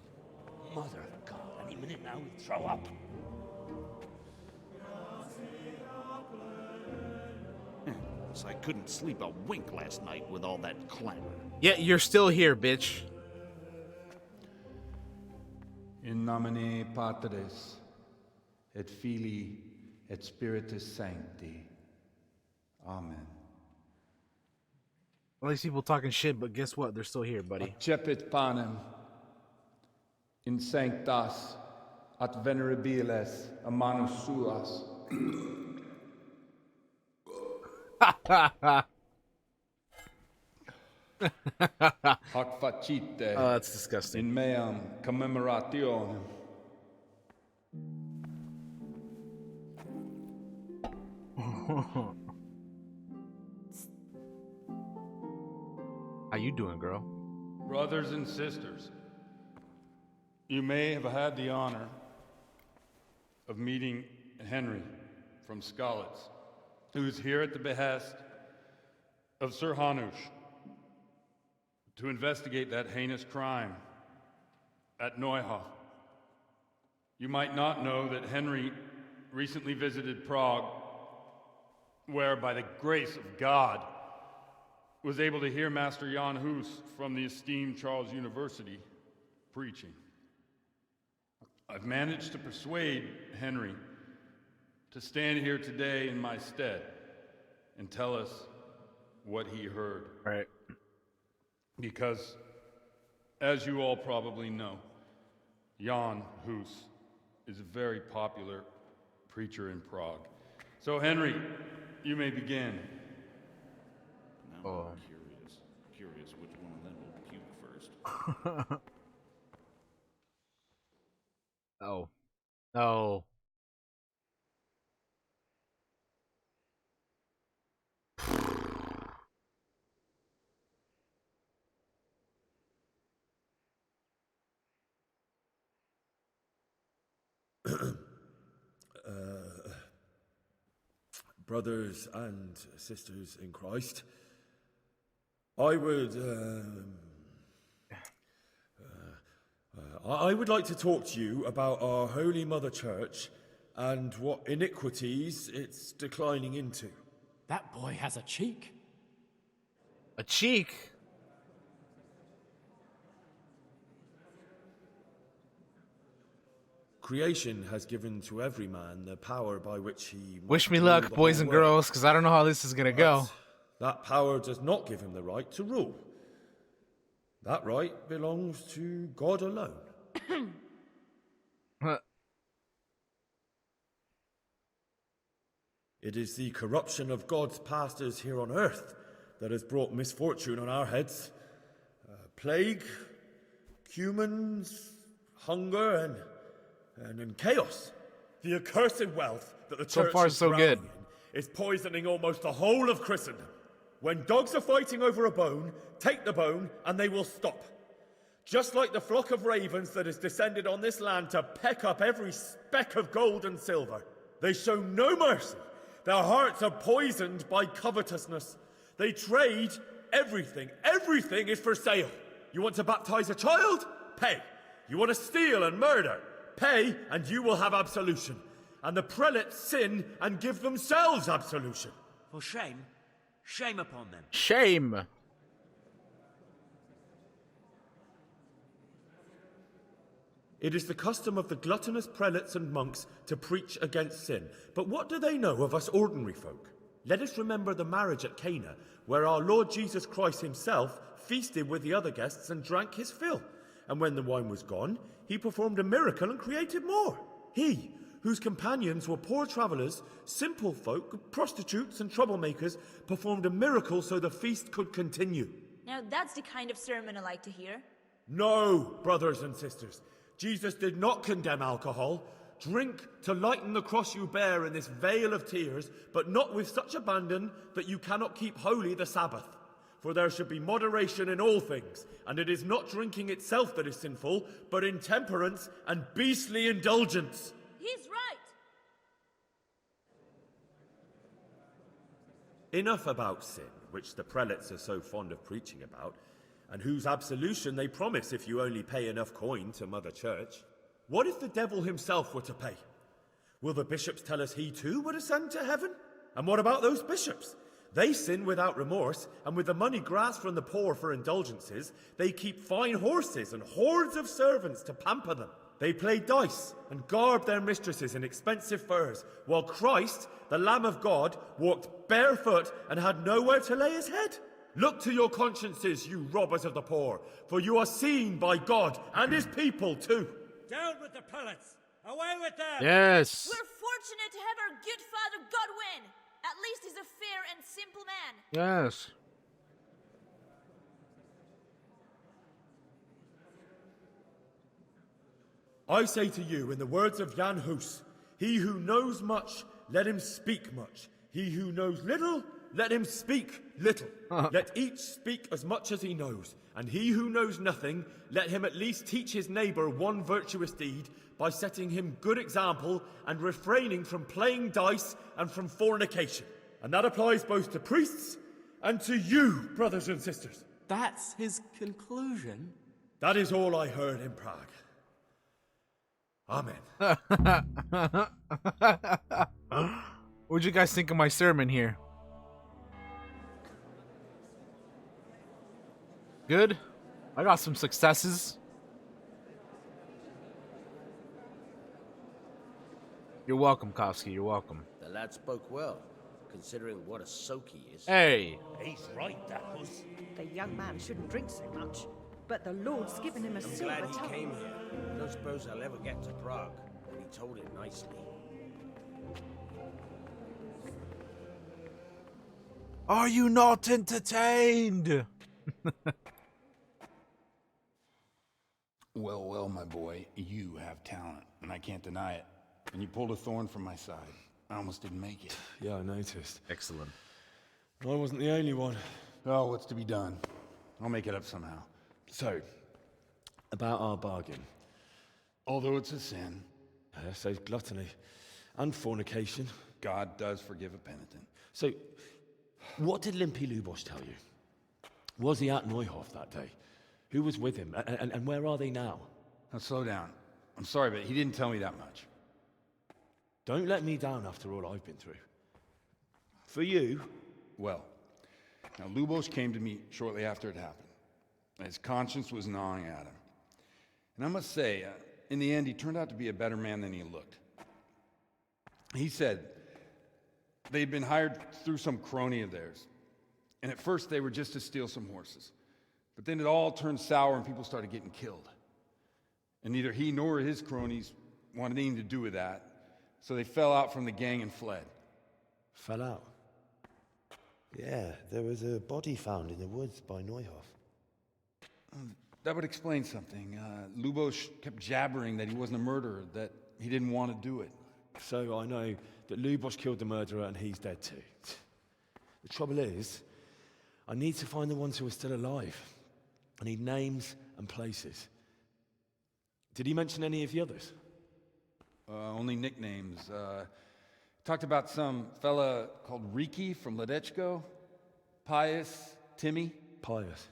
Mother of God, any minute now he'll throw up. So I couldn't sleep a wink last night with all that clamor. Yeah, you're still here, bitch. In nomine Patris et Filii et Spiritus Sancti. Amen. All these people talking shit, but guess what? They're still here, buddy. Accepit panem in sanctas at venerabiles a manus suas. Hoc facite. Oh, that's disgusting. In meam commemorationem. How you doing, girl? Brothers and sisters, you may have had the honor of meeting Henry from Skalitz, who is here at the behest of Sir Hanush to investigate that heinous crime at Neuhof. You might not know that Henry recently visited Prague, where, by the grace of God, was able to hear Master Jan Hus from the esteemed Charles University preaching. I've managed to persuade Henry to stand here today in my stead and tell us what he heard. Right. Because, as you all probably know, Jan Hus is a very popular preacher in Prague. So, Henry, you may begin. Now I'm curious which one of them will puke first. Oh. No. Brothers and sisters in Christ, I would like to talk to you about our Holy Mother Church and what iniquities it's declining into. That boy has a cheek. A cheek? Creation has given to every man the power by which he... Wish me luck, boys and girls, because I don't know how this is gonna go. That power does not give him the right to rule. That right belongs to God alone. It is the corruption of God's pastors here on earth that has brought misfortune on our heads. Plague, humans, hunger, and chaos. The accursed wealth that the church So far, is so good. drowning in is poisoning almost the whole of Christendom. When dogs are fighting over a bone, take the bone and they will stop. Just like the flock of ravens that has descended on this land to peck up every speck of gold and silver. They show no mercy. Their hearts are poisoned by covetousness. They trade everything. Everything is for sale. You want to baptize a child? Pay. You want to steal and murder? Pay, and you will have absolution. And the prelates sin and give themselves absolution. For shame. Shame upon them. Shame. It is the custom of the gluttonous prelates and monks to preach against sin. But what do they know of us ordinary folk? Let us remember the marriage at Cana, where our Lord Jesus Christ himself feasted with the other guests and drank his fill. And when the wine was gone, he performed a miracle and created more. He, whose companions were poor travellers, simple folk, prostitutes and troublemakers, performed a miracle so the feast could continue. Now that's the kind of sermon I like to hear. No, brothers and sisters. Jesus did not condemn alcohol. Drink to lighten the cross you bear in this vale of tears, but not with such abandon that you cannot keep holy the Sabbath. For there should be moderation in all things, and it is not drinking itself that is sinful, but intemperance and beastly indulgence. He's right. Enough about sin, which the prelates are so fond of preaching about, and whose absolution they promise if you only pay enough coin to Mother Church. What if the devil himself were to pay? Will the bishops tell us he too would ascend to heaven? And what about those bishops? They sin without remorse, and with the money grasped from the poor for indulgences, they keep fine horses and hordes of servants to pamper them. They play dice and garb their mistresses in expensive furs, while Christ, the Lamb of God, walked barefoot and had nowhere to lay his head. Look to your consciences, you robbers of the poor, for you are seen by God and his people too. Down with the prelates! Away with them! Yes. We're fortunate to have our good father Godwin. At least he's a fair and simple man. Yes. I say to you, in the words of Jan Hus, he who knows much, let him speak much. He who knows little, let him speak little. Let each speak as much as he knows. And he who knows nothing, let him at least teach his neighbour one virtuous deed by setting him good example and refraining from playing dice and from fornication. And that applies both to priests and to you, brothers and sisters. That's his conclusion? That is all I heard in Prague. Amen. What'd you guys think of my sermon here? Good? I got some successes. You're welcome, Kowski. You're welcome. The lad spoke well, considering what a soak he is. Hey! He's right, that was. The young man shouldn't drink so much, but the Lord's given him a I'm silver glad he tongue. came here. I don't suppose I'll ever get to Prague, and he told it nicely. Are you not entertained? Well, well, my boy, you have talent, and I can't deny it. And you pulled a thorn from my side. I almost didn't make it. Yeah, I noticed. Excellent. I wasn't the only one. Oh, what's to be done? I'll make it up somehow. So, about our bargain. Although it's a sin. So gluttony and fornication. God does forgive a penitent. So, what did Limpy Lubos tell you? Was he at Neuhof that day? Who was with him? And where are they now? Now, slow down. I'm sorry, but he didn't tell me that much. Don't let me down after all I've been through. For you... Well, now Lubos came to me shortly after it happened. His conscience was gnawing at him. And I must say, in the end, he turned out to be a better man than he looked. He said they'd been hired through some crony of theirs. And at first, they were just to steal some horses. But then it all turned sour and people started getting killed. And neither he nor his cronies wanted anything to do with that. So they fell out from the gang and fled. Fell out? Yeah, there was a body found in the woods by Neuhof. That would explain something. Lubos kept jabbering that he wasn't a murderer, that he didn't want to do it. So I know that Lubos killed the murderer and he's dead too. The trouble is, I need to find the ones who are still alive. I need names and places. Did he mention any of the others? Only nicknames. Talked about some fella called Riki from Ledechko. Pious, Timmy. Pious.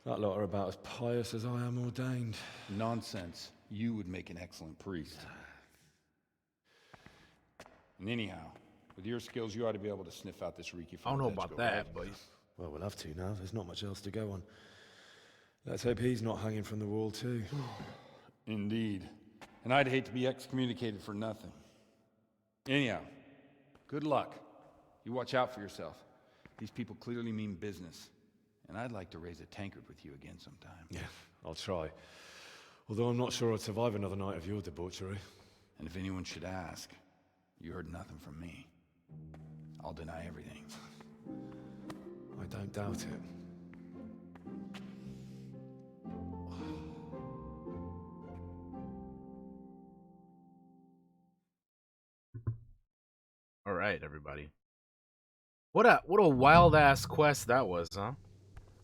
That lot are about as pious as I am ordained. Nonsense. You would make an excellent priest. And anyhow, with your skills, you ought to be able to sniff out this Riki from I don't know Ledechko, about that, right? but Well, we'll have to now. There's not much else to go on. Let's hope he's not hanging from the wall, too. Indeed. And I'd hate to be excommunicated for nothing. Anyhow, good luck. You watch out for yourself. These people clearly mean business. And I'd like to raise a tankard with you again sometime. Yeah, I'll try. Although I'm not sure I'd survive another night of your debauchery. And if anyone should ask, you heard nothing from me. I'll deny everything. I don't doubt it. all right, everybody. What a wild ass quest that was, huh?